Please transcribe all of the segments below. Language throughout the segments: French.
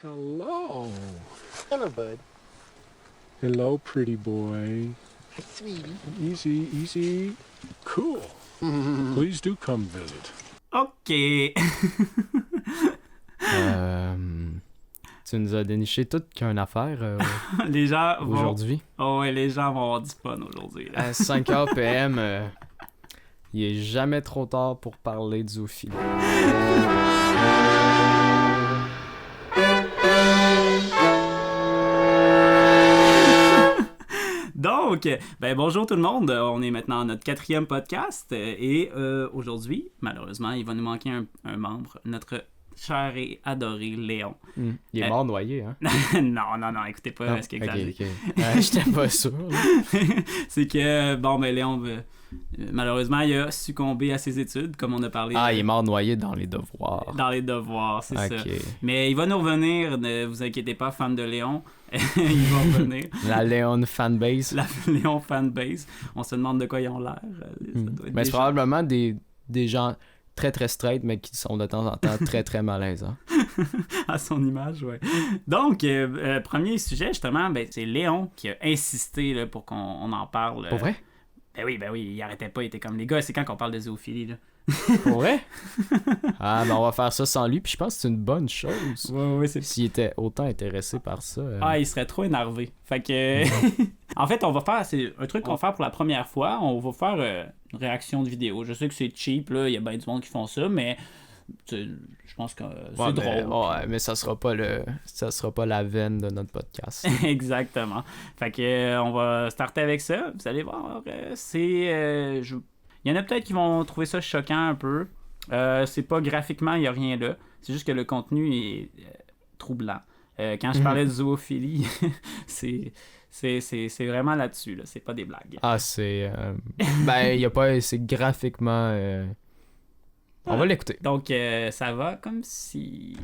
Hello. Hello, bud. Hello, pretty boy. Hi, sweetie. Easy, easy. Cool. Please do come visit. OK. Tu nous as déniché toute qu'une affaire Les gens vont... aujourd'hui. Oh, ouais, les gens vont avoir du fun aujourd'hui. Là. À 5h PM, il est jamais trop tard pour parler de zoophilie. Donc, bonjour tout le monde. On est maintenant à notre 4e podcast et aujourd'hui, malheureusement, il va nous manquer un membre, notre cher et adoré Léon. Il est mort noyé, hein? non, écoutez pas ce qu'il exagère. Ok. J'étais pas sûr. C'est que, Léon, malheureusement, il a succombé à ses études, comme on a parlé. Ah, il est mort noyé dans les devoirs. Dans les devoirs, c'est ça. Ok. Mais il va nous revenir, ne vous inquiétez pas, fan de Léon. Il va revenir. La Léon fanbase. La Léon fanbase. On se demande de quoi ils ont l'air. Mais c'est probablement des gens très très straight, mais qui sont de temps en temps très très malaisants. À son image, ouais. Donc, premier sujet, justement, c'est Léon qui a insisté là, pour qu'on en parle. Pour vrai? Ben oui, il arrêtait pas, il était comme les gars, c'est quand qu'on parle de zoophilie, là. Pour vrai? Ah, on va faire ça sans lui, puis je pense que c'est une bonne chose. Ouais, c'est... S'il était autant intéressé par ça. Ah, il serait trop énervé. Fait que... En fait, on va faire... C'est un truc qu'on va faire pour la première fois. On va faire une réaction de vidéo. Je sais que c'est cheap, là. Il y a bien du monde qui font ça, mais... Je pense que c'est drôle. Mais ça sera pas la veine de notre podcast. Exactement. Fait que on va starter avec ça. Vous allez voir, il y en a peut-être qui vont trouver ça choquant un peu. C'est pas graphiquement, il y a rien là. C'est juste que le contenu est troublant. Quand je parlais de zoophilie, c'est vraiment là-dessus, là. C'est pas des blagues. Ah, c'est... il y a pas... C'est graphiquement... On va l'écouter. Donc, ça va comme si...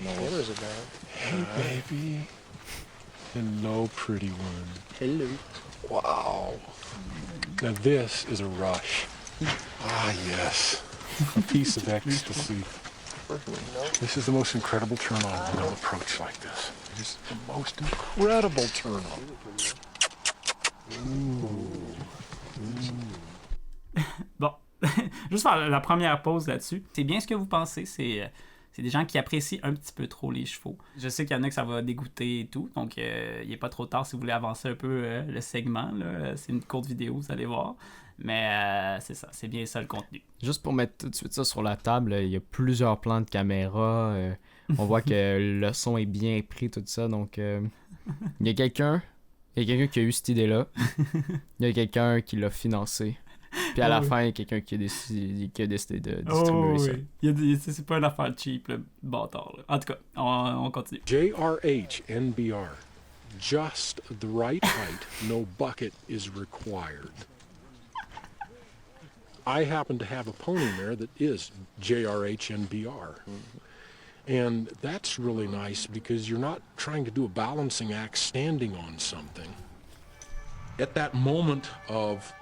No worries about. Hey, baby. Hello, pretty one. Hello. Wow. Now this is a rush. Ah, yes. A piece of ecstasy. This is the most incredible turn-on. No approach like this. It is the most incredible turn-on. Bon. Juste faire la première pause là-dessus. C'est bien ce que vous pensez, c'est des gens qui apprécient un petit peu trop les chevaux. Je sais qu'il y en a que ça va dégoûter et tout, donc il n'est pas trop tard si vous voulez avancer un peu le segment. Là. C'est une courte vidéo, vous allez voir. Mais c'est ça, c'est bien ça le contenu. Juste pour mettre tout de suite ça sur la table, il y a plusieurs plans de caméra. On voit que le son est bien pris, tout ça. Donc, il y a quelqu'un qui a eu cette idée-là. Il y a quelqu'un qui l'a financé. Puis à la fin, il y a quelqu'un qui a décidé de distribuer ça. C'est pas une affaire cheap, le bâtard. Là. En tout cas, on continue. JRH NBR. Just the right height. No bucket is required. I happen to have a pony mare that is JRH NBR. And that's really nice because you're not trying to do a balancing act standing on something. At that moment of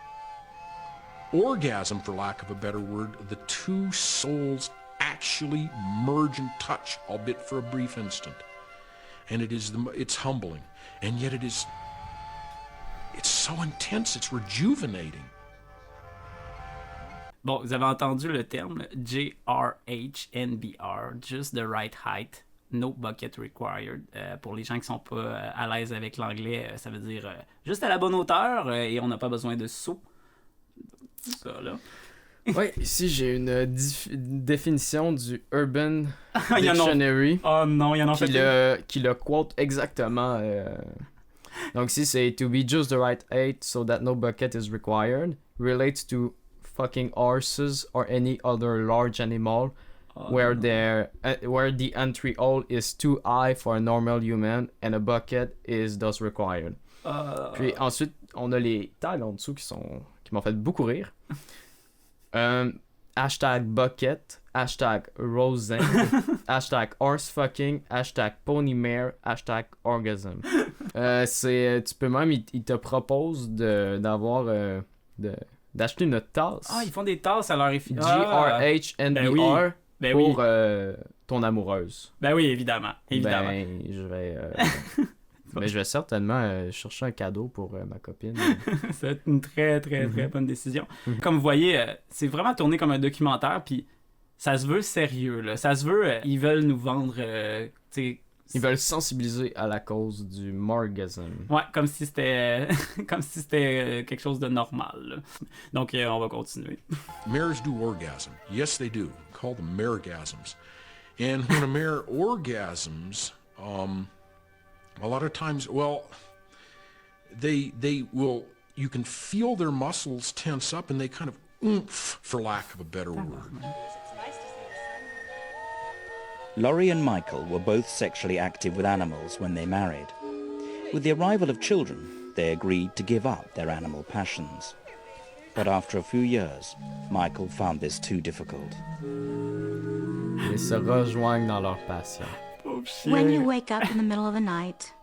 orgasm, for lack of a better word, the two souls actually merge and touch, albeit for a brief instant. And it's humbling. And yet it's so intense, it's rejuvenating. Bon, vous avez entendu le terme JRHNBR, Just the Right Height, No Bucket Required. Pour les gens qui sont pas à l'aise avec l'anglais, ça veut dire juste à la bonne hauteur et on n'a pas besoin de saut. Ça, là. Oui, ici j'ai une définition du Urban Dictionary. Oh non, il y en a qui le quote exactement. Donc ici c'est to be just the right height so that no bucket is required relates to fucking horses or any other large animal where the entry hole is too high for a normal human and a bucket is thus required. Puis ensuite on a les tags en dessous qui m'ont fait beaucoup rire. Hashtag bucket, hashtag rosin, hashtag horsefucking, hashtag ponymare, hashtag orgasm. Tu peux même, il te propose d'acheter une tasse. Ah, ils font des tasses à leur effigie. GRHNBR pour ton amoureuse. Ben oui, évidemment. Évidemment. Ben, je vais... mais je vais certainement chercher un cadeau pour ma copine. C'est une très, très, très bonne décision. Comme vous voyez, c'est vraiment tourné comme un documentaire, puis ça se veut sérieux, là. Ça se veut... ils veulent nous vendre, tu sais... Ils veulent sensibiliser à la cause du morgasm. Ouais, comme si c'était comme si c'était quelque chose de normal, là. Donc, on va continuer. Mares do orgasm. Yes, they do. Call them maregasms. And when a mare orgasms, a lot of times, well, they will, you can feel their muscles tense up and they kind of oomph, for lack of a better word. Laurie and Michael were both sexually active with animals when they married. With the arrival of children, they agreed to give up their animal passions. But after a few years, Michael found this too difficult. Ils se rejoignent dans leur passion. Pauvre chien. When you wake up in the middle of the night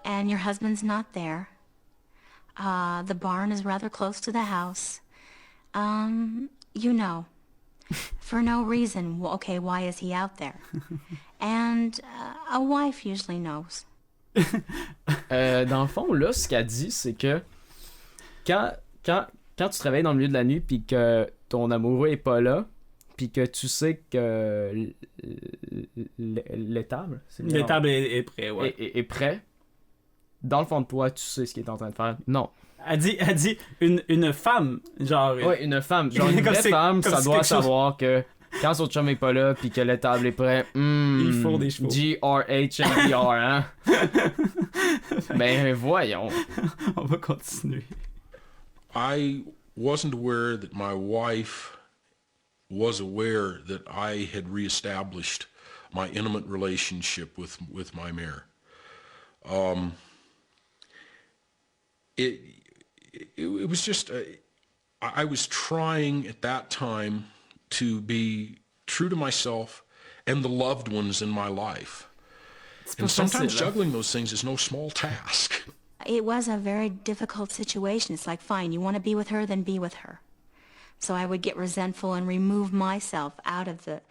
and your husband's not there, the barn is rather close to the house, you know, for no reason, okay, why is he out there? And a wife usually knows. Dans le fond, là, ce qu'elle dit, c'est que quand tu te réveilles dans le milieu de la nuit puis que ton amoureux est pas là, puis que tu sais que l'étable, c'est bien, L'étable est prêt, ouais. est prêt, dans le fond de toi, tu sais ce qu'il est en train de faire. Non. Elle dit une femme, genre... Ouais, une femme. Genre une Comme vraie c'est- femme, comme ça c'est doit quelque chose- savoir que quand son chum est pas là puis que l'étable est prêt, Il faut des chevaux. GRHNPR, hein? Ben voyons. On va continuer. I wasn't aware that my wife was aware that I had reestablished my intimate relationship with my mare. It was just I was trying at that time to be true to myself and the loved ones in my life. And sometimes facile, hein? juggling those things is no small task. It was a very difficult situation. It's like, fine, you want to be with her, then be with her. So I would get resentful and remove myself out of the,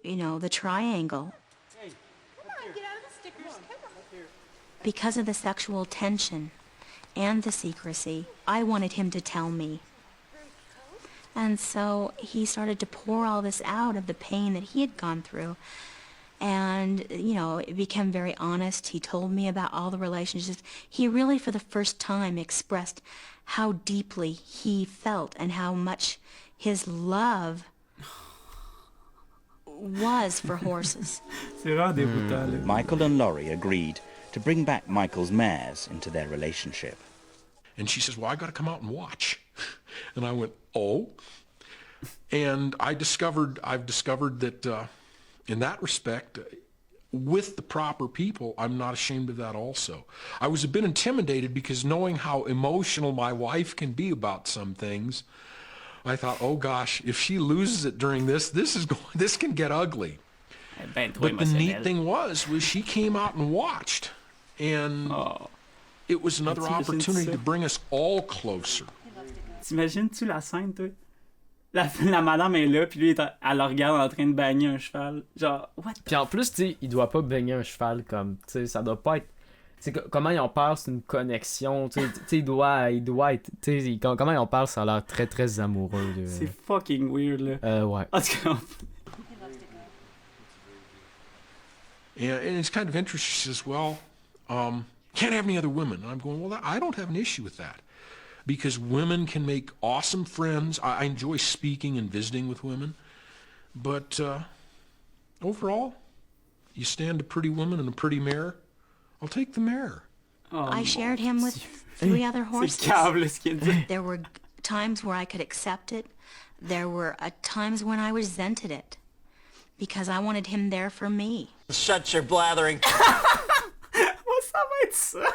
the triangle. Because of the sexual tension and the secrecy, I wanted him to tell me. And so he started to pour all this out of the pain that he had gone through. And, it became very honest. He told me about all the relationships. He really, for the first time, expressed how deeply he felt and how much his love was for horses. C'est vraiment déroutant, là. Michael and Laurie agreed to bring back Michael's mares into their relationship. And she says, well, I got to come out and watch. And I went, oh. And I've discovered that in that respect, with the proper people, I'm not ashamed of that also. I was a bit intimidated because knowing how emotional my wife can be about some things, I thought, oh gosh, if she loses it during this can get ugly. Ben trop But the neat émotionnel. thing was she came out and watched. And Oh. it was another T'imagines opportunity ça? to bring us all closer. T'imagines-tu la scène, toi? La madame est là, puis lui, elle le regarde en train de bagner un cheval. Genre, what the... Puis en plus, tu sais, il doit pas baigner un cheval comme, tu sais, ça doit pas être. Tu sais, comment ils en parlent, c'est une connexion, tu sais, il doit être, tu sais, comment ils en parlent, ça a l'air très très amoureux. C'est fucking weird, là. Ouais. En tout cas, And it's kind of interesting. She says, well, can't have any other women. And I'm going, well, I don't have an issue with that. Because women can make awesome friends. I enjoy speaking and visiting with women. But overall, you stand a pretty woman and a pretty mare, I'll take the mare. oh, I shared him with 3 other c'est horses. câble, ce qu'il dit. There were times where I could accept it. There were times when I resented it because I wanted him there for me. Shut your blathering. Moi, ça va être ça.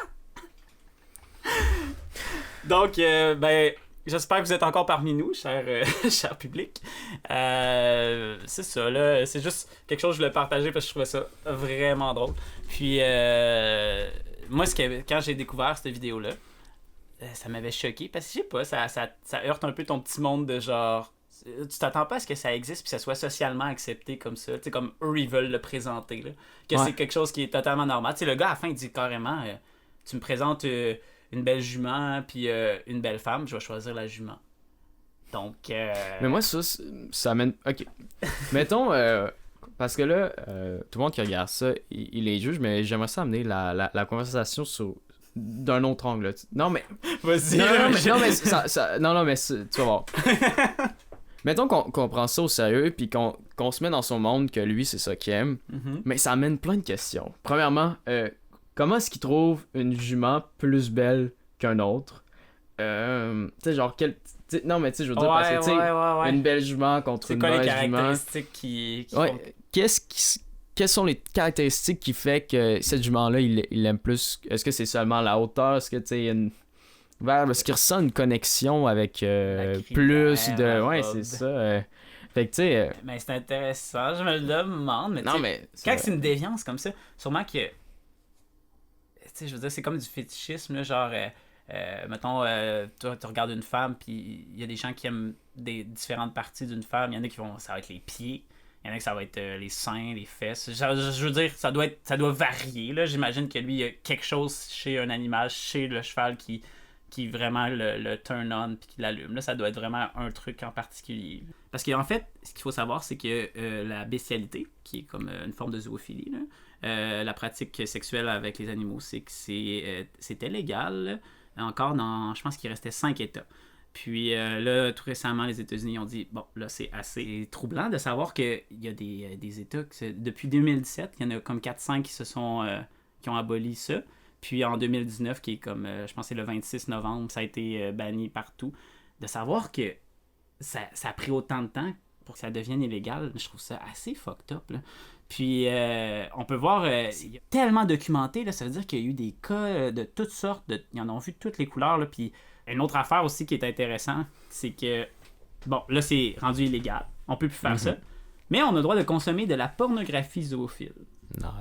Donc, ben, j'espère que vous êtes encore parmi nous, cher public. C'est ça, là. C'est juste quelque chose que je voulais partager parce que je trouvais ça vraiment drôle. Puis, moi, quand j'ai découvert cette vidéo-là, ça m'avait choqué parce que, je sais pas, ça heurte un peu ton petit monde de genre... tu t'attends pas à ce que ça existe puis ça soit socialement accepté comme ça, tu sais, comme eux ils veulent le présenter, là. Que Ouais. c'est quelque chose qui est totalement normal. Tu sais, le gars à la fin il dit carrément tu me présentes une belle jument puis une belle femme, je vais choisir la jument. Donc Mais moi, ça amène. Ok. Mettons, parce que là, tout le monde qui regarde ça, il les juge, mais j'aimerais ça amener la conversation d'un autre angle. Là. Non, mais. vas-y. Non, mais tu vas voir. Mettons qu'on prend ça au sérieux, puis qu'on se met dans son monde, que lui, c'est ça qu'il aime, Mhm. mais ça amène plein de questions. Premièrement, comment est-ce qu'il trouve une jument plus belle qu'un autre? Tu sais, genre, non, mais tu sais, je veux dire, parce que, tu sais, ouais. une belle jument contre C'est une quoi les mauvaise jument. caractéristiques qui Ouais, font- quelles sont les caractéristiques qui fait que cette jument-là, il l'aime plus? Est-ce que c'est seulement la hauteur? Est-ce que, tu sais, est-ce qu'il ressent une connexion avec La plus crinière, de... la Ouais, robe. c'est ça. Fait que, tu sais... Mais c'est intéressant, je me le demande, mais tu non, sais, mais... quand c'est une déviance comme ça, sûrement que. Tu sais, je veux dire, c'est comme du fétichisme, là, genre. Mettons, toi, tu regardes une femme, puis il y a des gens qui aiment des différentes parties d'une femme. Il y en a qui vont. Ça va être les pieds. Il y en a que ça va être les seins, les fesses. Je veux dire, ça doit varier, là. J'imagine que lui, il y a quelque chose chez un animal, chez le cheval qui vraiment le turn on puis qui l'allume. Là, ça doit être vraiment un truc en particulier. Parce qu'en fait, ce qu'il faut savoir, c'est que la bestialité, qui est comme une forme de zoophilie, là, la pratique sexuelle avec les animaux, c'est que c'était légal encore dans, je pense qu'il restait 5 États. Puis là, tout récemment, les États-Unis ont dit, bon, là, c'est assez troublant de savoir qu'il y a des États, depuis 2017, il y en a comme 4-5 qui ont aboli ça. Puis en 2019, qui est comme, je pense que c'est le 26 novembre, ça a été banni partout. De savoir que ça a pris autant de temps pour que ça devienne illégal, je trouve ça assez fucked up, là. Puis on peut voir, il y a tellement documenté, là, ça veut dire qu'il y a eu des cas de toutes sortes, ils en ont vu toutes les couleurs, là. Puis une autre affaire aussi qui est intéressante, c'est que, bon, là c'est rendu illégal, on peut plus faire ça, mais on a le droit de consommer de la pornographie zoophile.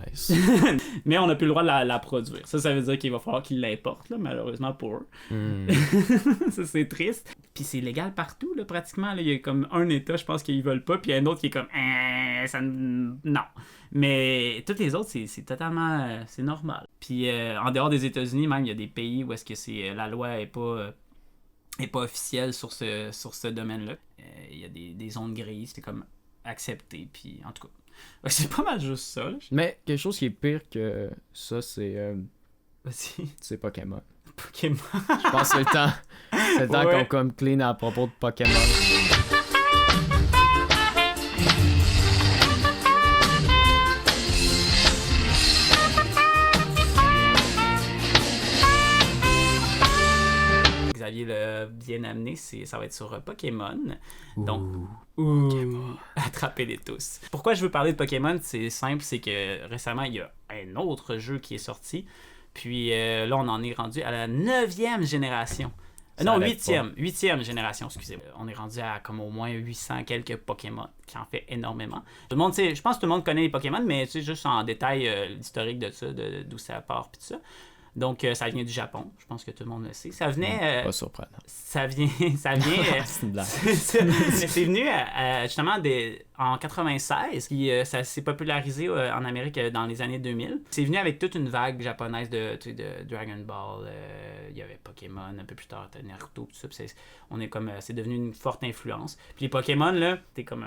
Nice. Mais on n'a plus le droit de la produire. Ça veut dire qu'il va falloir qu'ils l'importent, là, malheureusement pour eux. Ça, c'est triste. Puis c'est légal partout, là, pratiquement. Là. Il y a comme un État, je pense qu'ils veulent pas, puis il y a un autre qui est comme non. Mais tous les autres, c'est totalement c'est normal. Puis en dehors des États-Unis, même, il y a des pays où est-ce que la loi est pas officielle sur ce domaine-là. Il y a des zones grises, c'est comme accepté, puis en tout cas. C'est pas mal juste ça. Là. Mais quelque chose qui est pire que ça, c'est Vas-y. c'est Pokémon. Pokémon. Je pense que c'est le temps. C'est le temps Ouais. qu'on comme clean à propos de Pokémon. Xavier l'a bien amené, ça va être sur Pokémon. Donc, Pokémon. Attrapez-les tous. Pourquoi je veux parler de Pokémon? C'est simple, c'est que récemment, il y a un autre jeu qui est sorti. Puis là, on en est rendu à la 9e génération. Non, arrête 8e génération, excusez-moi. On est rendu à comme au moins 800 quelques Pokémon, qui en fait énormément. Tout le monde, je pense que tout le monde connaît les Pokémon, mais juste en détail l'historique de ça, d'où ça part, puis tout ça. Donc, ça vient du Japon. Je pense que tout le monde le sait. Ça venait... Pas surprenant. ça vient C'est une blague. c'est venu justement en 96, puis ça s'est popularisé en Amérique dans les années 2000. C'est venu avec toute une vague japonaise de Dragon Ball. Il y avait Pokémon un peu plus tard, Naruto, tout ça. Puis c'est devenu une forte influence. Puis les Pokémon, là, c'était comme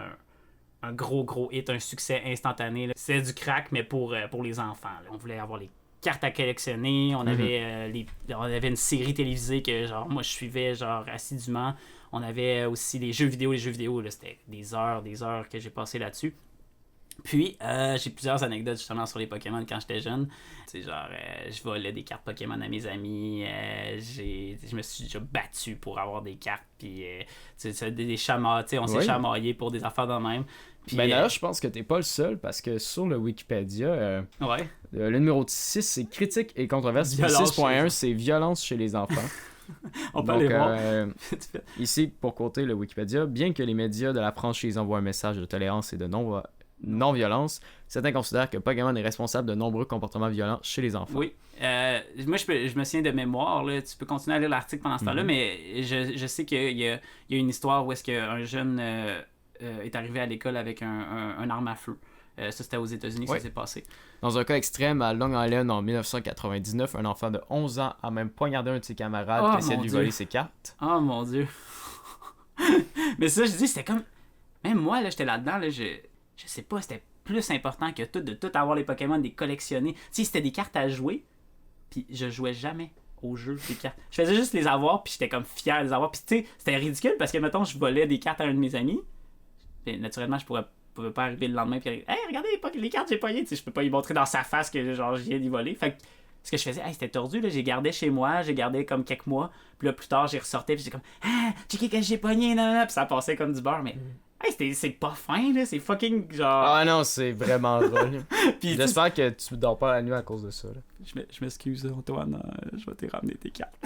un gros hit, un succès instantané, là. C'est du crack, mais pour les enfants, là. On voulait avoir les cartes à collectionner, on avait une série télévisée que genre moi je suivais genre assidûment. On avait aussi les jeux vidéo, là, c'était des heures que j'ai passé là-dessus. Puis j'ai plusieurs anecdotes justement sur les Pokémon quand j'étais jeune. C'est genre je volais des cartes Pokémon à mes amis, je me suis déjà battu pour avoir des cartes, puis des chamailles, on s'est Oui. chamaillé pour des affaires de même. Puis, Ben d'ailleurs, je pense que t'es pas le seul parce que sur le Wikipédia, ouais. le numéro 6 c'est critique et controverse. Puis Violence chez les 6.1 enfants. c'est violence chez les enfants. On peut Donc, aller voir. ici, pour côté le Wikipédia, bien que les médias de la franchise envoient un message de tolérance et de non-violence, certains considèrent que Pokémon est responsable de nombreux comportements violents chez les enfants. Oui. Moi, je me souviens de mémoire. Là. Tu peux continuer à lire l'article pendant ce temps-là, mais je sais qu'il y a une histoire où est-ce qu'un jeune est arrivé à l'école avec un arme à feu. Ça, c'était aux États-Unis que ça s'est passé. Dans un cas extrême, à Long Island en 1999, un enfant de 11 ans a même poignardé un de ses camarades qui essayait de lui voler ses cartes. Oh mon Dieu. Mais ça, je dis, c'était comme... Même moi, là, j'étais là-dedans, là, je sais pas, c'était plus important que de tout avoir les Pokémon, de les collectionner. Tu sais, c'était des cartes à jouer, puis je jouais jamais au jeu des cartes. Je faisais juste les avoir, puis j'étais comme fier de les avoir. Puis tu sais, c'était ridicule parce que, mettons, je volais des cartes à un de mes amis. Puis naturellement, je pouvais pas arriver le lendemain puis hey, regardez les cartes que j'ai pognées. Tu sais, je peux pas lui montrer dans sa face que genre je viens d'y voler. Fait que ce que je faisais, c'était tordu, là, j'ai gardé chez moi, j'ai gardé comme quelques mois. Puis là, plus tard, j'ai ressorti, puis j'ai comme ah, checké que j'ai pogné, nanana. Puis ça passait comme du beurre, mais hey, c'est pas fin, là, c'est fucking genre. Ah non, c'est vraiment drôle. Puis J'espère que tu dors pas la nuit à cause de ça. Là. Je m'excuse, Antoine, je vais te ramener tes cartes.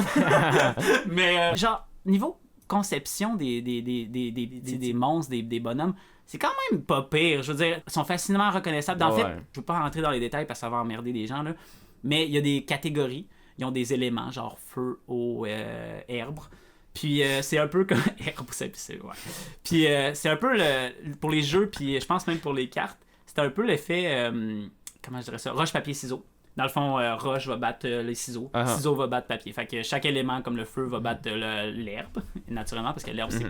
Mais genre, niveau conception des monstres, des bonhommes, c'est quand même pas pire. Je veux dire, ils sont facilement reconnaissables. En fait, je veux pas rentrer dans les détails parce que ça va emmerder les gens, là. Mais il y a des catégories. Ils ont des éléments, genre feu, eau, herbe. Puis c'est un peu comme... herbe, c'est ouais. Puis c'est un peu pour les jeux, puis je pense même pour les cartes, c'est un peu l'effet... comment je dirais ça? Roche, papier, ciseaux. Dans le fond, roche va battre les ciseaux. Ciseaux va battre papier. Fait que chaque élément, comme le feu, va battre l'herbe, naturellement, parce que l'herbe, c'est...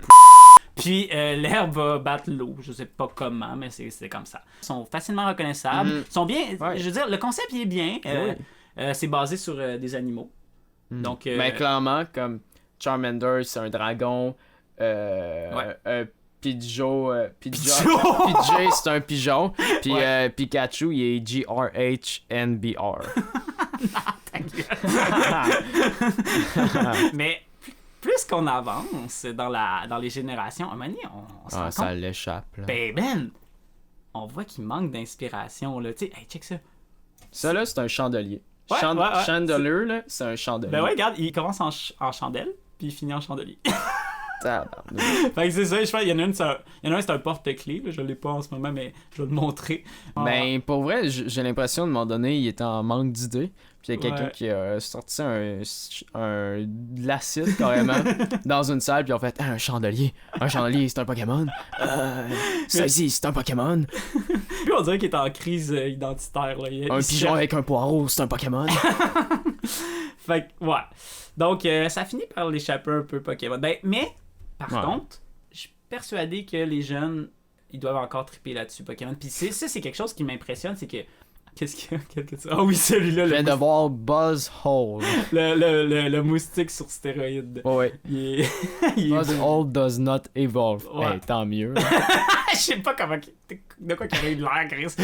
Puis l'herbe va battre l'eau. Je sais pas comment, mais c'est comme ça. Ils sont facilement reconnaissables. Ils sont bien... Je veux dire, le concept, il est bien. C'est basé sur des animaux. Donc, mais clairement, comme Charmander, c'est un dragon. Pidgey, c'est un pigeon. Puis Pikachu, il est GRHNBR. Mais plus qu'on avance dans les générations, à un moment donné, on se rend compte... ça l'échappe. Là. Ben, on voit qu'il manque d'inspiration. Tu sais, hey, check ça. Ça, là, c'est un chandelier. Chandelier, là, c'est un chandelier. Ben ouais, regarde, il commence en chandelle, puis il finit en chandelier. Fait que c'est ça, je pense, il y en a un, c'est un porte-clés, je l'ai pas en ce moment, mais je vais le montrer. Ben, pour vrai, j'ai l'impression, de un moment donné, il était en manque d'idées. Puis il y a quelqu'un qui a sorti de l'acide, carrément, dans une salle, puis en fait, un chandelier, c'est un Pokémon. Ça ici, c'est un Pokémon. Puis on dirait qu'il est en crise identitaire. Là. Un pigeon avec un poireau, c'est un Pokémon. Fait que, ouais. Donc, ça finit par l'échapper un peu Pokémon. Ben, mais, par contre, je suis persuadé que les jeunes, ils doivent encore triper là-dessus, Pokémon. Puis ça, c'est quelque chose qui m'impressionne, c'est que... Qu'est-ce qu'il y a? Ah oui, celui-là. Je viens de voir Buzzhole. Le moustique sur stéroïdes. Ouais. Buzzhole does not evolve. Ouais. Hey, tant mieux. Je sais pas comment... De quoi qu'il a eu de l'air, Chris.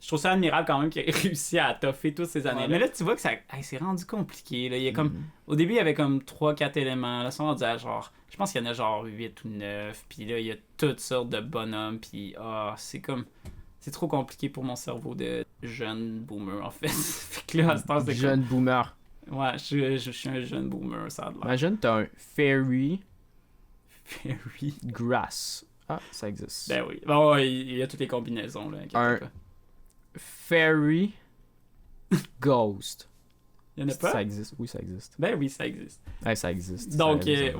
Je trouve ça admirable quand même qu'il ait réussi à toffer toutes ces années. Mais là, tu vois que ça c'est rendu compliqué. Là. Il y a comme... Au début, il y avait comme 3-4 éléments. Là, on disait genre... Je pense qu'il y en a genre 8 ou 9. Puis là, il y a toutes sortes de bonhommes. Puis c'est comme... C'est trop compliqué pour mon cerveau de jeune boomer, en fait. Fait que là, à ce temps, c'est jeune boomer. Ouais, je suis un jeune boomer, ça a l'air. Imagine, t'as un fairy Fairy grass. Ah, ça existe. Ben oui. Bon, il y a toutes les combinaisons, là. Un fairy ghost. Il y en a pas? Ça existe. Oui, ça existe. Ben oui, ça existe. Ouais, ça existe. Donc, ils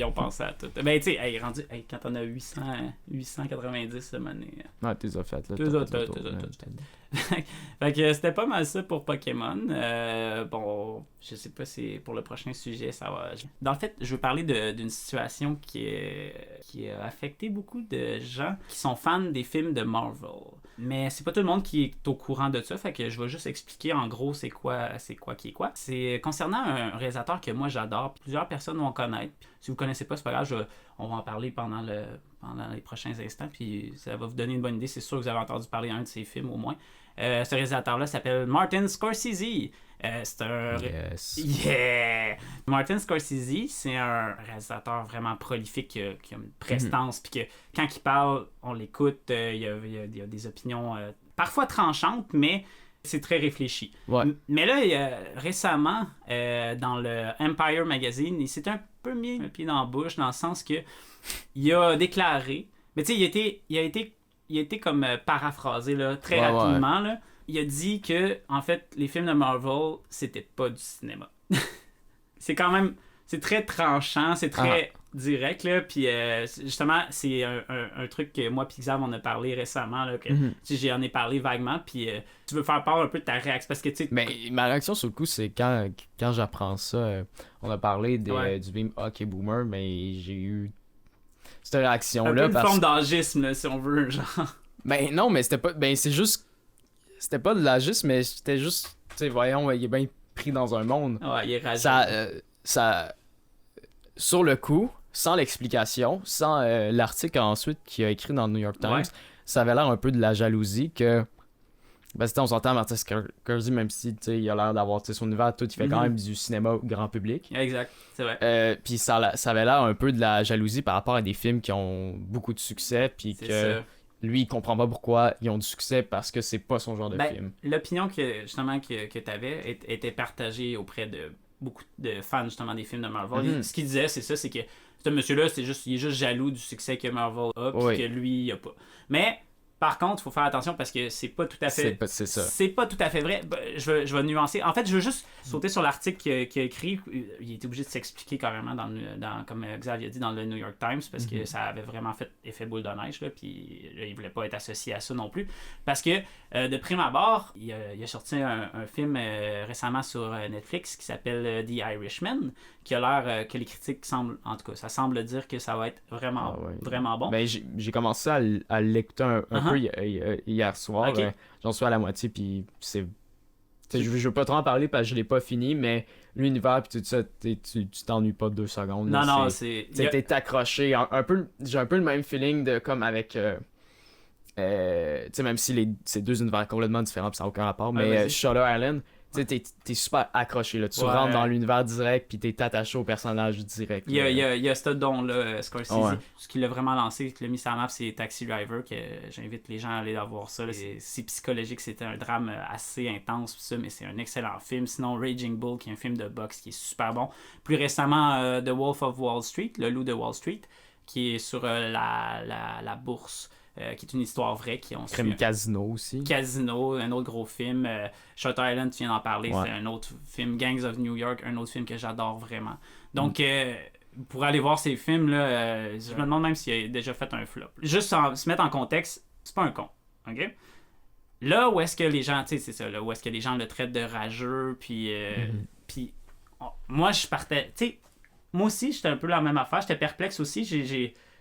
ont pensé à tout. Ben, tu sais, quand on a 890 cette année. Ouais, t'es fait, là. Fait que c'était pas mal ça pour Pokémon. Bon, je sais pas si pour le prochain sujet, ça va... Dans le fait, je veux parler d'une situation qui a affecté beaucoup de gens qui sont fans des films de Marvel. Mais c'est pas tout le monde qui est au courant de ça, fait que je vais juste expliquer en gros c'est quoi qui est quoi. C'est concernant un réalisateur que moi j'adore, plusieurs personnes vont connaître. Si vous connaissez pas, c'est pas grave, on va en parler pendant les prochains instants, puis ça va vous donner une bonne idée. C'est sûr que vous avez entendu parler d'un de ses films au moins. Ce réalisateur-là s'appelle Martin Scorsese. C'est un... Yes. Yeah! Martin Scorsese, c'est un réalisateur vraiment prolifique qui a une prestance, puis que quand il parle, on l'écoute, il y a des opinions parfois tranchantes, mais c'est très réfléchi. Ouais. Mais là, récemment, dans le Empire Magazine, il s'est un peu mis un pied dans la bouche, dans le sens que il a déclaré Mais tu sais, il a été comme paraphrasé là, très Ouais, rapidement. Là. Il a dit que, en fait, les films de Marvel, c'était pas du cinéma. C'est quand même... C'est très tranchant, c'est très direct, là. Puis justement, c'est un truc que moi et Xav, on a parlé récemment, là, que j'en ai parlé vaguement. Puis tu veux faire part un peu de ta réaction, parce que, tu sais... Mais ma réaction sur le coup, c'est quand j'apprends ça, on a parlé du beam OK Boomer, mais j'ai eu cette un peu réaction-là. une forme d'agisme, là, si on veut, genre. Ben non, mais c'était pas. Ben c'est juste. C'était pas de l'agisme, mais c'était juste. Tu sais, voyons, il est bien pris dans un monde. Ouais, il est rageux. Ça. Sur le coup, sans l'explication, sans l'article ensuite qu'il a écrit dans le New York Times, Ouais. ça avait l'air un peu de la jalousie que. Ben, c'était, on s'entend, Martin Scorsese, même si il a l'air d'avoir son univers, tout, il fait quand même du cinéma grand public. Exact, c'est vrai. Puis ça avait l'air un peu de la jalousie par rapport à des films qui ont beaucoup de succès, puis C'est que ça. lui, il comprend pas pourquoi ils ont du succès parce que c'est pas son genre de Ben, film. l'opinion que justement que tu avais était partagée auprès de beaucoup de fans justement des films de Marvel. Ce qu'il disait, c'est ça, c'est que ce monsieur-là, il est juste jaloux du succès que Marvel a, puis Oui. que lui, il a pas. Mais par contre, il faut faire attention parce que c'est pas tout à fait. C'est ça. C'est pas tout à fait vrai. Ben, je vais nuancer. En fait, je veux juste sauter sur l'article qu'il a écrit. Il était obligé de s'expliquer carrément comme Xavier a dit, dans le New York Times, parce que ça avait vraiment fait effet boule de neige, là, puis il voulait pas être associé à ça non plus. Parce que, de prime abord, il a sorti un film récemment sur Netflix qui s'appelle The Irishman, qui a l'air que les critiques semblent, en tout cas, ça semble dire que ça va être vraiment, Ah ouais. vraiment bon. Ben, j'ai commencé à l'écouter un peu hier soir. Ok. J'en suis à la moitié, puis c'est. Je veux pas trop en parler parce que je l'ai pas fini, mais l'univers puis tout ça, tu t'ennuies pas 2 secondes. Non, là, non, c'est. c'est. T'es accroché. J'ai un peu le même feeling de comme avec. Tu sais, même si c'est 2 univers complètement différents, puis ça n'a aucun rapport, Ouais, mais vas-y. Shutter Island, tu sais, t'es super accroché. Là. Tu Ouais. rentres dans l'univers direct, puis t'es attaché au personnage direct. Il y là. a ce don-là, Scorsese. Ouais. Ce qui l'a vraiment lancé, qui l'a mis sur la map, c'est Taxi Driver, que j'invite les gens à aller voir ça. Là. C'est psychologique, c'était un drame assez intense, pis ça, mais c'est un excellent film. Sinon, Raging Bull, qui est un film de boxe qui est super bon. Plus récemment, The Wolf of Wall Street, Le Loup de Wall Street, qui est sur la bourse, qui est une histoire vraie. Qui on Crime suit- Casino aussi. Casino, un autre gros film. Shutter Island, tu viens d'en parler, Ouais. c'est un autre film. Gangs of New York, un autre film que j'adore vraiment. Donc, pour aller voir ces films-là, je me demande même s'il a déjà fait un flop. Juste se mettre en contexte, c'est pas un con. OK? Là où est-ce que les gens, tu sais, c'est ça, là où est-ce que les gens le traitent de rageux, puis moi, je partais, tu sais, moi aussi, j'étais un peu la même affaire, j'étais perplexe aussi,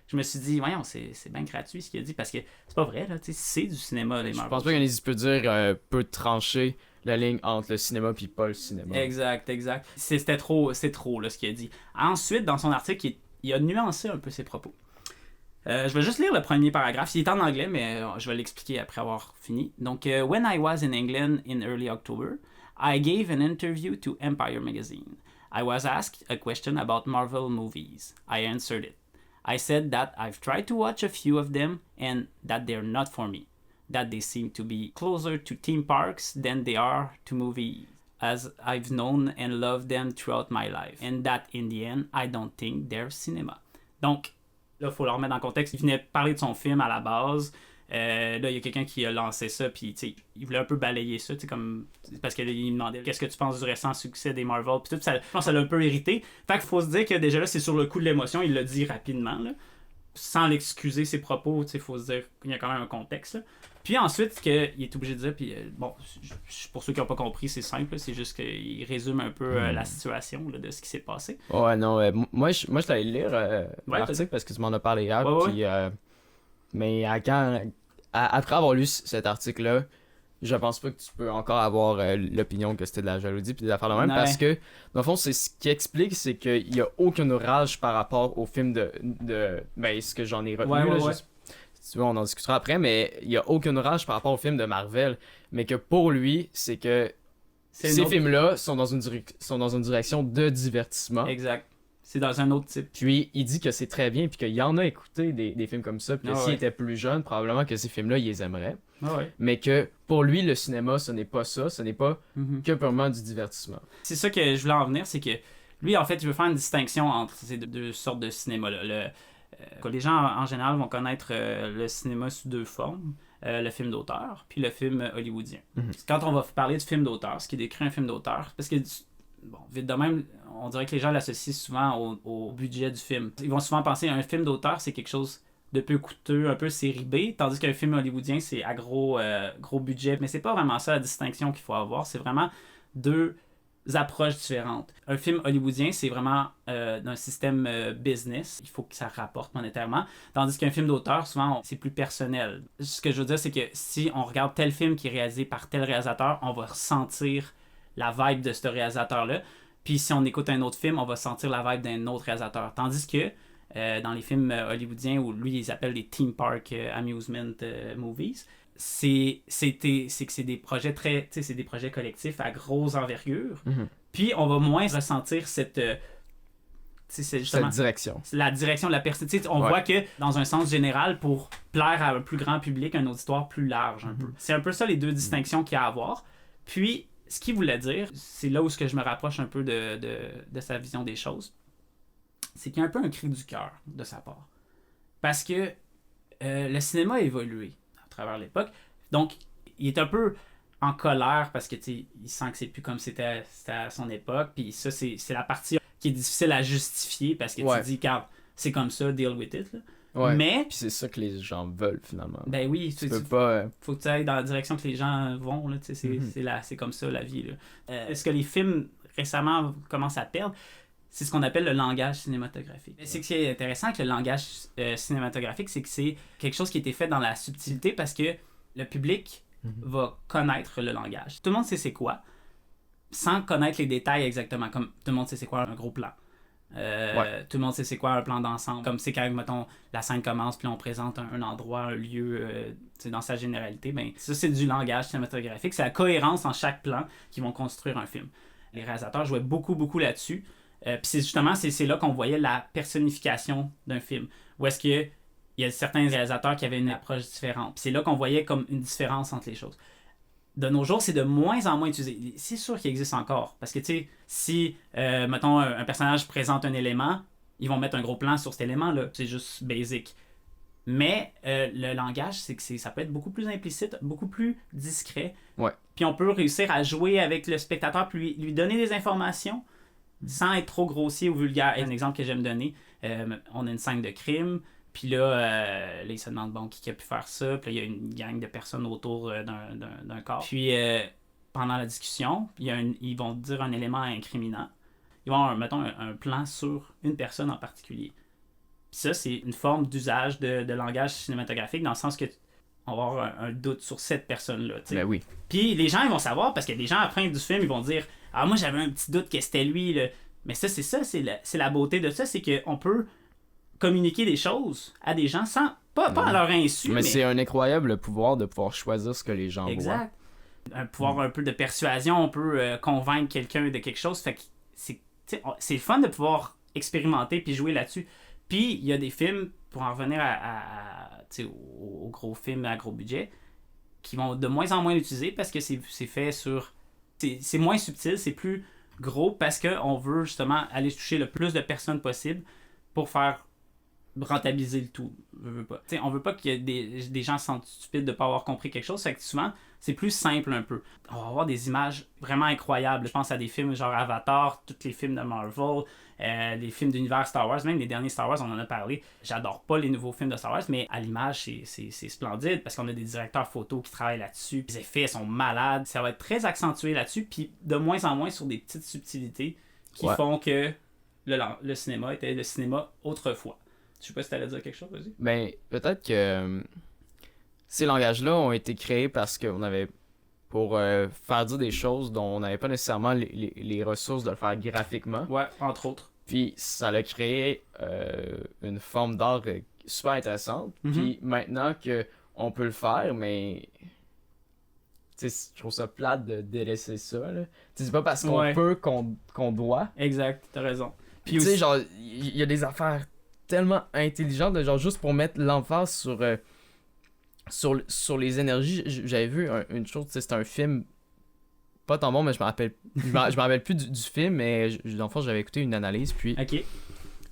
je me suis dit, voyons, c'est bien gratuit ce qu'il a dit, parce que c'est pas vrai, là, tu sais, c'est du cinéma, les Je Marvel. pense pas qu'Analyse peut dire peut trancher la ligne entre le cinéma puis pas le cinéma. Exact. C'est trop, là, ce qu'il a dit. Ensuite, dans son article, il a nuancé un peu ses propos. Je vais juste lire le premier paragraphe. Il est en anglais, mais je vais l'expliquer après avoir fini. Donc, when I was in England in early October, I gave an interview to Empire magazine. I was asked a question about Marvel movies. I answered it. I said that I've tried to watch a few of them and that they're not for me. That they seem to be closer to theme parks than they are to movies, as I've known and loved them throughout my life. And that in the end, I don't think they're cinema. Donc, là, il faut le remettre dans le contexte. Il venait parler de son film à la base. Là, il y a quelqu'un qui a lancé ça, puis il voulait un peu balayer ça, comme parce qu'il me demandait qu'est-ce que tu penses du récent succès des Marvel, puis tout ça, je pense que ça l'a un peu irrité. Fait qu'il faut se dire que déjà là, c'est sur le coup de l'émotion, il l'a dit rapidement, là, sans l'excuser ses propos, il faut se dire qu'il y a quand même un contexte. Là. Puis ensuite, qu'il est obligé de dire, puis bon, pour ceux qui n'ont pas compris, c'est simple, là, c'est juste qu'il résume un peu la situation là, de ce qui s'est passé. Ouais, non, moi, je l'allais lire l'article vas-y. parce que tu m'en as parlé hier. Ouais, Puis, mais après avoir lu cet article-là, je pense pas que tu peux encore avoir l'opinion que c'était de la jalousie puis des affaires de même. Ouais. Parce que, dans le fond, c'est ce qui explique, c'est qu'il y a aucune rage par rapport au film de ben, ce que j'en ai retenu. Ouais, là, ouais. Si tu veux, on en discutera après, mais il y a aucune rage par rapport au film de Marvel. Mais que pour lui, c'est que C'est ces une autre- films-là sont dans une direction de divertissement. Exact. C'est dans un autre type. Puis il dit que c'est très bien, puis qu'il y en a écouté des films comme ça, puis que Ah s'il ouais. était plus jeune, probablement que ces films-là, il les aimerait. Ouais. Mais que pour lui, le cinéma, ce n'est pas ça, ce n'est pas Mhm. que purement du divertissement. C'est ça que je voulais en venir, c'est que lui, en fait, il veut faire une distinction entre ces deux sortes de cinéma-là. Les gens en général vont connaître le cinéma sous deux formes. Le film d'auteur, puis le film hollywoodien. Quand on va parler du film d'auteur, ce qui décrit un film d'auteur, parce que, bon, vite de même, on dirait que les gens l'associent souvent au budget du film. Ils vont souvent penser un film d'auteur, c'est quelque chose de peu coûteux, un peu série B, tandis qu'un film hollywoodien, c'est à gros budget. Mais c'est pas vraiment ça la distinction qu'il faut avoir, c'est vraiment deux approches différentes. Un film hollywoodien, c'est vraiment d'un système business. Il faut que ça rapporte monétairement. Tandis qu'un film d'auteur, souvent, c'est plus personnel. Ce que je veux dire, c'est que si on regarde tel film qui est réalisé par tel réalisateur, on va ressentir la vibe de ce réalisateur-là. Puis si on écoute un autre film, on va sentir la vibe d'un autre réalisateur. Tandis que dans les films hollywoodiens, où lui, ils appellent les theme park amusement movies, c'est que c'est des projets c'est des projets collectifs à grosse envergure. Puis on va moins ressentir cette direction. La direction de la personne. On voit que dans un sens général, pour plaire à un plus grand public, un auditoire plus large un peu. C'est un peu ça les deux distinctions qu'il y a à avoir. Puis ce qu'il voulait dire, c'est là où je me rapproche un peu de sa vision des choses, c'est qu'il y a un peu un cri du cœur de sa part. Parce que le cinéma a évolué à travers l'époque. Donc, il est un peu en colère parce que il sent que c'est plus comme c'était à son époque. Puis ça, c'est la partie qui est difficile à justifier parce que tu dis, car c'est comme ça, deal with it. Là. Ouais. Mais puis c'est ça que les gens veulent finalement. Ben oui, tu peux pas. Faut que tu ailles dans la direction que les gens vont. Là, c'est comme ça la vie. Là. Est-ce que les films récemment commencent à perdre? C'est ce qu'on appelle le langage cinématographique. C'est ce qui est intéressant avec le langage cinématographique, c'est que c'est quelque chose qui a été fait dans la subtilité parce que le public va connaître le langage. Tout le monde sait c'est quoi, sans connaître les détails exactement. Comme tout le monde sait c'est quoi un gros plan. Tout le monde sait c'est quoi un plan d'ensemble. Comme c'est quand, mettons, la scène commence puis on présente un endroit, un lieu dans sa généralité. Ben, ça, c'est du langage cinématographique. C'est la cohérence en chaque plan qui vont construire un film. Les réalisateurs jouaient beaucoup là-dessus. Puis c'est justement, c'est là qu'on voyait la personnification d'un film. Où est-ce qu'il y a certains réalisateurs qui avaient une approche différente. Puis c'est là qu'on voyait comme une différence entre les choses. De nos jours, c'est de moins en moins utilisé. C'est sûr qu'il existe encore. Parce que, tu sais, si, mettons, un personnage présente un élément, ils vont mettre un gros plan sur cet élément-là. C'est juste basic. Mais le langage, c'est que ça peut être beaucoup plus implicite, beaucoup plus discret. Ouais. Puis on peut réussir à jouer avec le spectateur, puis lui donner des informations sans être trop grossier ou vulgaire. Un exemple que j'aime donner, on a une scène de crime, puis là, il se demande, bon, qui a pu faire ça, puis là, il y a une gang de personnes autour d'un corps. Puis, pendant la discussion, ils vont dire un élément incriminant. Ils vont avoir, mettons, un plan sur une personne en particulier. Puis ça, c'est une forme d'usage de langage cinématographique, dans le sens que on va avoir un doute sur cette personne-là. Ben oui. Puis les gens, ils vont savoir, parce que les gens, après du film, ils vont dire « Ah, moi, j'avais un petit doute que c'était lui. » là. Mais ça, c'est la beauté de ça, c'est qu'on peut communiquer des choses à des gens sans, pas à leur insu, mais c'est un incroyable pouvoir de pouvoir choisir ce que les gens exact. Voient. Un pouvoir un peu de persuasion, on peut convaincre quelqu'un de quelque chose. Fait que c'est fun de pouvoir expérimenter puis jouer là-dessus. Puis il y a des films, pour en revenir aux gros films à gros budget, qui vont de moins en moins l'utiliser parce que c'est fait sur... C'est moins subtil, c'est plus gros parce qu'on veut justement aller toucher le plus de personnes possible pour faire rentabiliser le tout. On veut pas qu'il y ait des gens se sentent stupides de ne pas avoir compris quelque chose. Fait que souvent, c'est plus simple un peu. On va avoir des images vraiment incroyables. Je pense à des films genre Avatar, tous les films de Marvel, des films d'univers Star Wars, même les derniers Star Wars, on en a parlé. J'adore pas les nouveaux films de Star Wars, mais à l'image, c'est splendide parce qu'on a des directeurs photos qui travaillent là-dessus. Les effets sont malades. Ça va être très accentué là-dessus, puis de moins en moins sur des petites subtilités qui font que le cinéma était le cinéma autrefois. Je sais pas si t'allais dire quelque chose, vas-y. Ben, peut-être que ces langages-là ont été créés parce qu'on avait pour faire dire des choses dont on n'avait pas nécessairement les ressources de le faire graphiquement. Ouais, entre autres. Puis ça a créé une forme d'art super intéressante. Puis maintenant qu'on peut le faire, mais je trouve ça plate de délaisser ça. Là. C'est pas parce qu'on peut qu'on doit. Exact, t'as raison. Puis tu sais, genre, il y a des affaires tellement intelligentes, de, genre juste pour mettre l'emphase sur les énergies. J'avais vu une chose, c'était un film pas tant bon, mais je me rappelle plus du film, mais dans le fond j'avais écouté une analyse, puis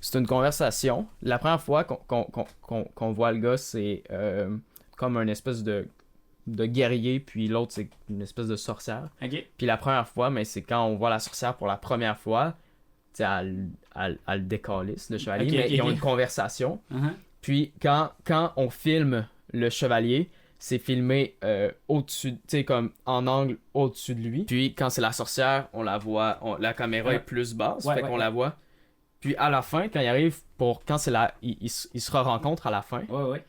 c'est une conversation. La première fois qu'on voit le gars, c'est comme un espèce de guerrier, puis l'autre, c'est une espèce de sorcière. Ok. Puis la première fois, mais c'est quand on voit la sorcière pour la première fois, tu sais, elle le décalisse, le chevalier, Ok, mais ok, ils ont ok. une conversation. Uh-huh. Puis quand on filme le chevalier, c'est filmé au-dessus, tu sais, comme en angle au-dessus de lui. Puis quand c'est la sorcière, on la voit, la caméra Ouais. est plus basse, Ouais, fait ouais, qu'on ouais. la voit. Puis à la fin, quand il arrive quand c'est ils se rencontrent à la fin. Ouais.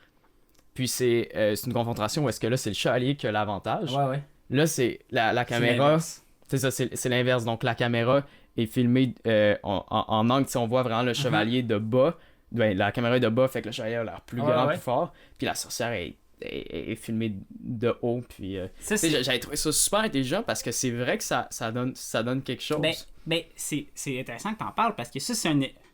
Puis c'est une confrontation où est-ce que là, c'est le chevalier qui a l'avantage. Ouais. Là, c'est la C'est caméra, l'inverse. c'est ça, c'est l'inverse. Donc la caméra est filmée en angle, si on voit vraiment le chevalier de bas. Ben, la caméra est de bas, fait que le chevalier a l'air plus Ouais, grand, ouais. plus fort. Puis la sorcière est filmée de haut. Puis Ça, tu sais, j'avais trouvé ça super intelligent parce que c'est vrai que ça donne quelque chose. Ben, c'est intéressant que t'en parles parce que ça,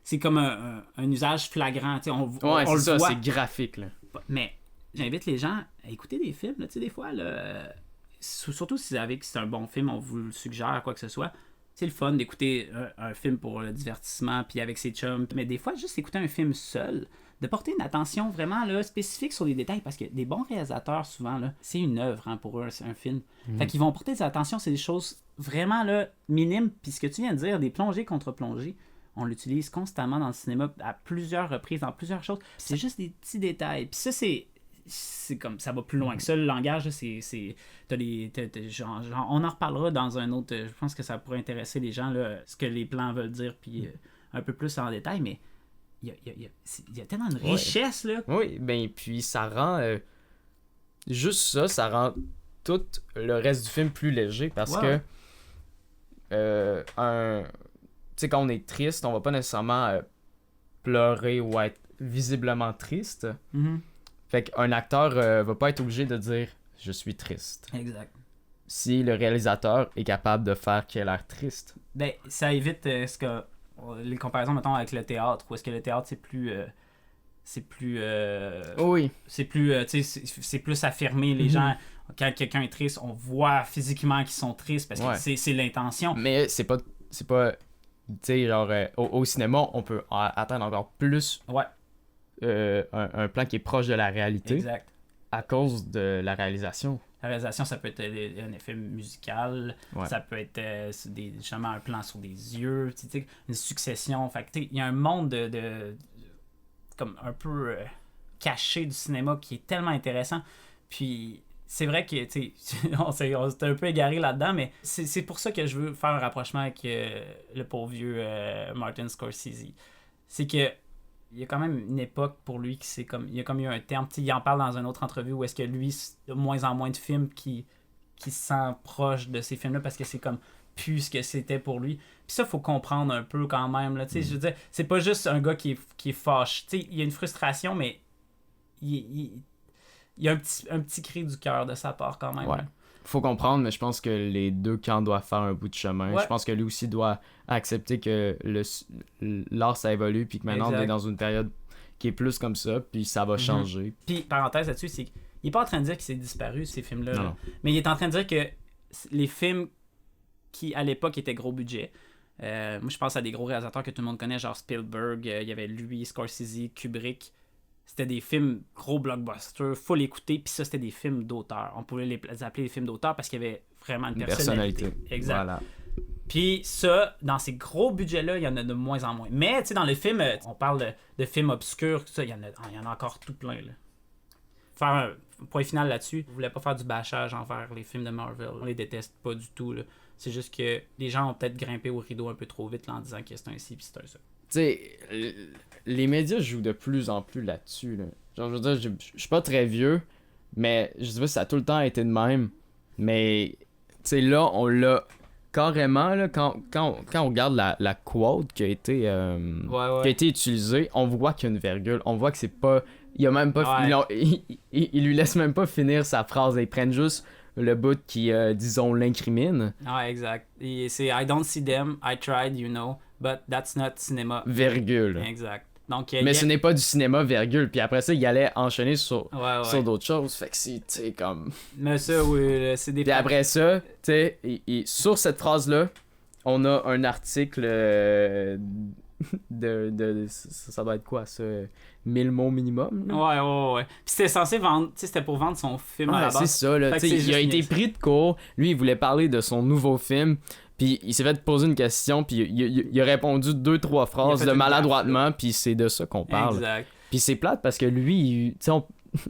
c'est comme un usage flagrant. Tu sais, on ouais, le c'est ça, voit. c'est graphique. Là. Mais j'invite les gens à écouter des films. Là, tu sais, des fois, là, surtout si vous savez que c'est un bon film, on vous le suggère, quoi que ce soit. C'est le fun d'écouter un film pour le divertissement, puis avec ses chums. Mais des fois, juste écouter un film seul, de porter une attention vraiment là, spécifique sur les détails, parce que des bons réalisateurs, souvent, là, c'est une œuvre hein, pour eux, c'est un film. Fait qu'ils vont porter des attentions, c'est des choses vraiment là, minimes. Puis ce que tu viens de dire, des plongées contre plongées, on l'utilise constamment dans le cinéma à plusieurs reprises, dans plusieurs choses. Puis c'est juste des petits détails. Puis ça, c'est comme ça va plus loin que ça le langage là, on en reparlera dans un autre je pense que ça pourrait intéresser les gens là, ce que les plans veulent dire puis un peu plus en détail mais il y a tellement de richesse là. Oui, ben puis ça rend juste ça rend tout le reste du film plus léger parce Ouais. que tu sais quand on est triste, on va pas nécessairement pleurer ou être visiblement triste. Mm-hmm. Fait qu'un acteur va pas être obligé de dire je suis triste. Exact. Si le réalisateur est capable de faire qu'il a l'air triste. Ben ça évite les comparaisons mettons avec le théâtre où est-ce que le théâtre c'est plus Oui. c'est plus tu sais c'est plus affirmé les gens quand quelqu'un est triste on voit physiquement qu'ils sont tristes parce que Ouais. c'est l'intention. Mais c'est pas tu sais genre au cinéma on peut atteindre encore plus Ouais. un plan qui est proche de la réalité Exact. à cause de la réalisation. La réalisation, ça peut être un effet musical, Ouais. ça peut être justement un plan sur des yeux, tu sais, une succession. Fait que, tu sais, il y a un monde de comme un peu caché du cinéma qui est tellement intéressant. Puis c'est vrai que tu sais, on s'est un peu égaré là-dedans, mais c'est pour ça que je veux faire un rapprochement avec le pauvre vieux Martin Scorsese. C'est que il y a quand même une époque pour lui qui c'est comme il y a comme eu un terme, il en parle dans une autre entrevue où est-ce que lui de moins en moins de films qui se sent proche de ces films là parce que c'est comme plus ce que c'était pour lui. Puis ça faut comprendre un peu quand même là, tu sais je veux dire, c'est pas juste un gars qui est fâche, tu sais il y a une frustration mais il y a un petit cri du cœur de sa part quand même. Ouais. Là. Faut comprendre, mais je pense que les deux camps doivent faire un bout de chemin. Ouais. Je pense que lui aussi doit accepter que l'art ça évolue puis que maintenant Exact. on est dans une période qui est plus comme ça puis ça va changer. Puis parenthèse là-dessus, c'est qu'il est pas en train de dire qu'il s'est disparu ces films-là. Non, là. non. Mais il est en train de dire que les films qui à l'époque étaient gros budget. Moi je pense à des gros réalisateurs que tout le monde connaît, genre Spielberg, il y avait lui, Scorsese, Kubrick. C'était des films gros blockbusters, faut l'écouter, puis ça c'était des films d'auteur. On pouvait les appeler des films d'auteur parce qu'il y avait vraiment une personnalité. Exact. Voilà. Puis ça, dans ces gros budgets-là, il y en a de moins en moins. Mais tu sais, dans les films, on parle de films obscurs, tout ça, il y en a encore tout plein. Là. Faire un point final là-dessus, je voulais pas faire du bâchage envers les films de Marvel. On les déteste pas du tout. Là. C'est juste que les gens ont peut-être grimpé au rideau un peu trop vite là, en disant que c'est un ci puis c'est un ça. Tu sais, les médias jouent de plus en plus là-dessus. Là. Genre, je veux dire, je suis pas très vieux, mais je sais pas si ça a tout le temps été de même. Mais, tu sais, là, on l'a carrément, là, quand on regarde la quote qui a été, qui a été utilisée, on voit qu'il y a une virgule. On voit que c'est pas. Il a même pas. Il lui laisse même pas finir sa phrase. Ils prennent juste le bout qui, disons, l'incrimine. Ah, exact. Et c'est I don't see them, I tried, you know, but that's not cinema. Virgule. Exact. Donc, Mais ce n'est pas du cinéma, virgule. Puis après ça, il allait enchaîner sur ouais. d'autres choses. Fait que c'est, tu sais, comme. Mais ça, oui, c'est des. Puis après ça, tu sais, sur cette phrase-là, on a un article ça doit être quoi, ça? 1000 mots minimum? Là? Ouais. Puis c'était censé vendre, tu sais, c'était pour vendre son film à la Ouais, c'est base. ça, là. Fait que Tu sais, c'est il a juste été pris de court. Lui, il voulait parler de son nouveau film. Puis il s'est fait poser une question. Puis il a répondu 2-3 phrases fait de une maladroitement. Puis c'est de ça qu'on parle. Exact. Puis c'est plate parce que lui, tu sais,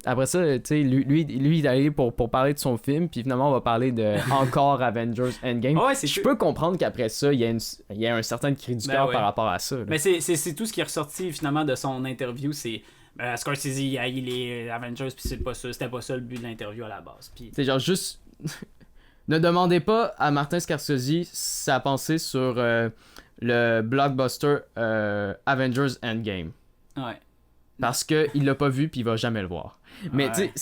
après ça, tu sais, lui, il est allé pour parler de son film. Puis finalement, on va parler de encore Avengers Endgame. Ouais, c'est Je peux comprendre qu'après ça, il y a un certain cri du Ben cœur ouais. par rapport à ça. Là. Mais c'est tout ce qui est ressorti finalement de son interview, c'est Scorsese il haït les Avengers puis c'était pas ça le but de l'interview à la base. Puis C'est genre juste. Ne demandez pas à Martin Scorsese sa pensée sur le blockbuster Avengers Endgame. ouais. Parce qu'il l'a pas vu puis il va jamais le voir. Mais Ouais. tu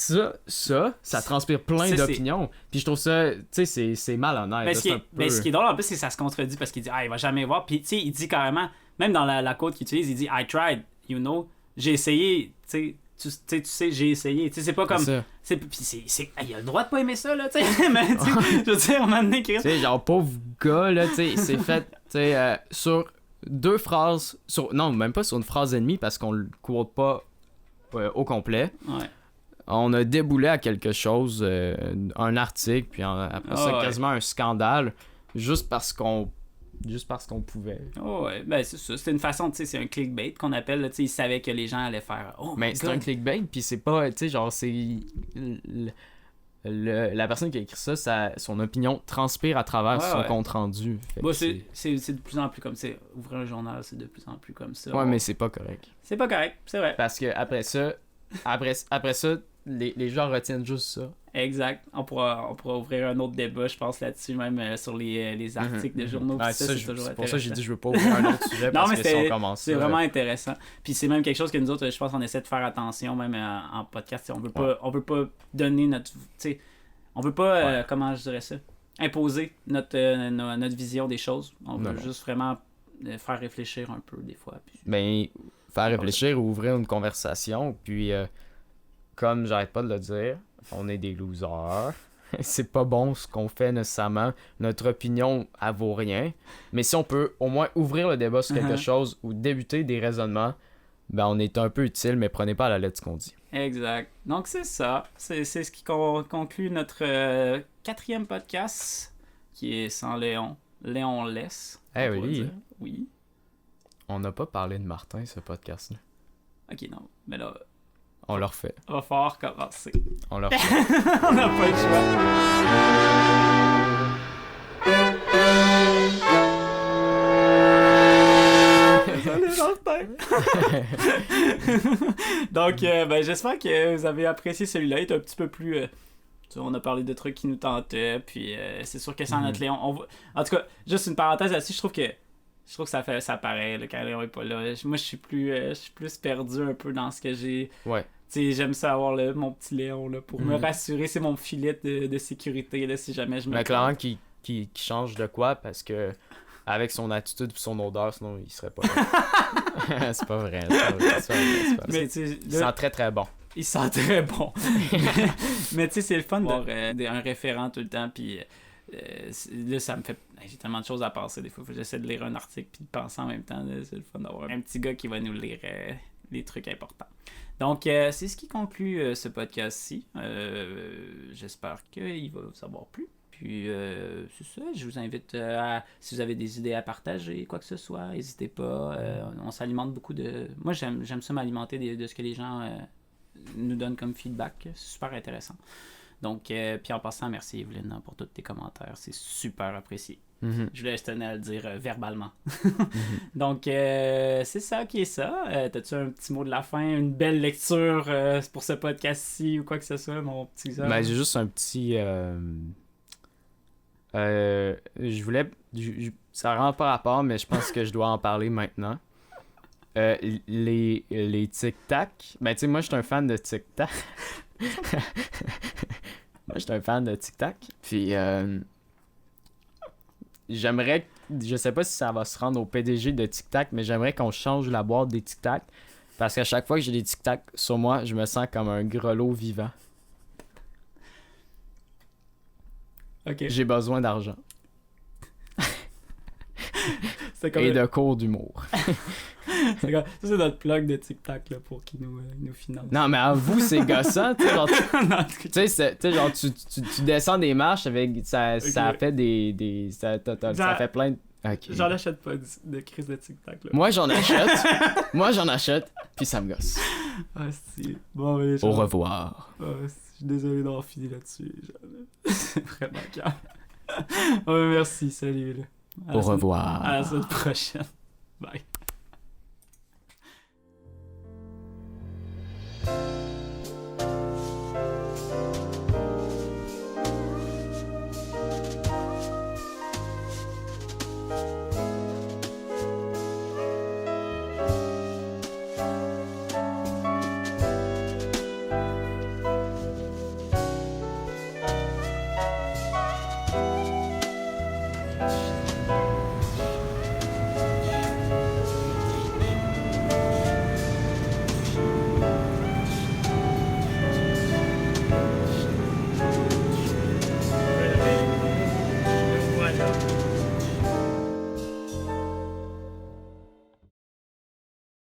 sais, ça transpire plein Ça, d'opinions. Puis je trouve ça, tu sais, c'est malhonnête. Mais là, ce qui c'est un est, mais peu- ce qui est drôle en plus, c'est que ça se contredit parce qu'il dit il va jamais voir. Puis tu sais, il dit carrément, même dans la quote qu'il utilise, il dit I tried, you know, j'ai essayé, tu sais, j'ai essayé. Tu sais, c'est pas comme. C'est ça. Puis il a le droit de pas aimer ça, là, tu sais. Mais tu sais, je veux dire, on m'a donné Tu sais, genre, pauvre gars, là, tu sais, il s'est fait, tu sais, sur 2 phrases, non, même pas sur une phrase et demie parce qu'on le quote pas au complet. Ouais. On a déboulé à quelque chose, un article, puis après ça, ouais. quasiment un scandale, juste parce qu'on pouvait. Oh, ouais, ben c'est ça. C'est une façon, tu sais, c'est un clickbait qu'on appelle, là, tu sais, il savait que les gens allaient faire. Oh, Mais my c'est God. un clickbait, puis c'est pas, tu sais, genre, c'est... la personne qui a écrit ça, son opinion transpire à travers Ouais, son ouais. compte-rendu. Fait que Bon, c'est de plus en plus comme ça. Ouvrir un journal, c'est de plus en plus comme ça. Ouais, mais c'est pas correct. C'est pas correct, c'est vrai. Parce que après ça, les gens retiennent juste ça. Exact. On pourra ouvrir un autre débat, je pense, là-dessus, même sur les articles de journaux. Ouais, pis ça, c'est toujours c'est pour ça que j'ai intéressant. dit je veux pas ouvrir un autre sujet Non, parce mais que si on commence c'est ça, vraiment intéressant. Puis c'est même quelque chose que nous autres, je pense qu'on essaie de faire attention, même en podcast. On veut pas donner notre... Tu sais, on veut pas, comment je dirais ça, imposer notre vision des choses. On veut Non. juste vraiment faire réfléchir un peu des fois. Puis... Ben, faire réfléchir ou ouvrir une conversation, puis comme j'arrête pas de le dire, on est des losers. C'est pas bon ce qu'on fait nécessairement. Notre opinion, elle vaut rien. Mais si on peut au moins ouvrir le débat sur quelque chose ou débuter des raisonnements, ben on est un peu utile, mais prenez pas à la lettre ce qu'on dit. Exact. Donc c'est ça. C'est ce qui conclut notre 4e podcast, qui est sans Léon. Léon laisse. Eh on pourrait oui. dire. Oui. On n'a pas parlé de Martin, ce podcast-là. Ok, non. Mais là, On le refait. on va falloir commencer. On le refait. On n'a pas le choix. Désolé, Martin. Donc, ben, j'espère que vous avez apprécié celui-là. Il est un petit peu plus... tu sais, on a parlé de trucs qui nous tentaient, puis c'est sûr que sans notre Léon... En tout cas, juste une parenthèse là-dessus, je trouve que ça paraît là, quand Léon est pas là. Moi, je suis plus perdu un peu dans ce que j'ai... Ouais. Tu sais, j'aime ça avoir mon petit Léon là, pour me rassurer. C'est mon filet de sécurité là, si jamais je me Mais trompe. clairement qui change de quoi parce que avec son attitude et son odeur, sinon il serait pas là. C'est pas vrai. C'est pas vrai. Mais tu sais, Il là, sent très très bon. il sent très bon. Mais tu sais, c'est le fun d'avoir un référent tout le temps. Puis là, ça me fait. J'ai tellement de choses à passer. Des fois, j'essaie de lire un article puis de penser en même temps. Là, c'est le fun d'avoir un petit gars qui va nous lire les trucs importants. Donc, c'est ce qui conclut ce podcast-ci. J'espère qu'il va vous avoir plu. Puis, c'est ça. Je vous invite si vous avez des idées à partager, quoi que ce soit, n'hésitez pas. On s'alimente beaucoup de... Moi, j'aime ça m'alimenter de ce que les gens nous donnent comme feedback. C'est super intéressant. Donc, puis en passant, merci Evelyne pour tous tes commentaires. C'est super apprécié. Je tenais à le dire verbalement. Donc, c'est ça qui est ça. T'as-tu un petit mot de la fin, une belle lecture pour ce podcast-ci ou quoi que ce soit, mon petit Xav? Ben, j'ai juste un petit... je voulais... ça rend pas rapport, mais je pense que je dois en parler maintenant. Les tic-tac. Ben, tu sais, moi, je suis un fan de tic-tac. Moi, je suis un fan de tic-tac. Puis, j'aimerais... Je sais pas si ça va se rendre au PDG de tic-tac, mais j'aimerais qu'on change la boîte des tic-tac. Parce qu'à chaque fois que j'ai des tic-tac sur moi, je me sens comme un grelot vivant. Ok. J'ai besoin d'argent. C'est comme et de cours d'humour. c'est comme- ça, c'est notre plug de TikTok là, pour qu'ils nous financent. Non, mais avoue, c'est gossant, tu sais, genre, Non, en tout tu cas, sais, tu sais, genre, tu descends des marches avec, ça Ok. fait ça fait plein de... Ok. j'en achète pas de crise de TikTok là. Moi, j'en achète, puis ça me gosse. Ah, c'est... Bon, mais les gens... Au revoir. Ah, je suis désolé d'avoir fini là-dessus. C'est vraiment calme. Ouais, merci, salut. Là. À Au la semaine- revoir. À la semaine prochaine. Bye.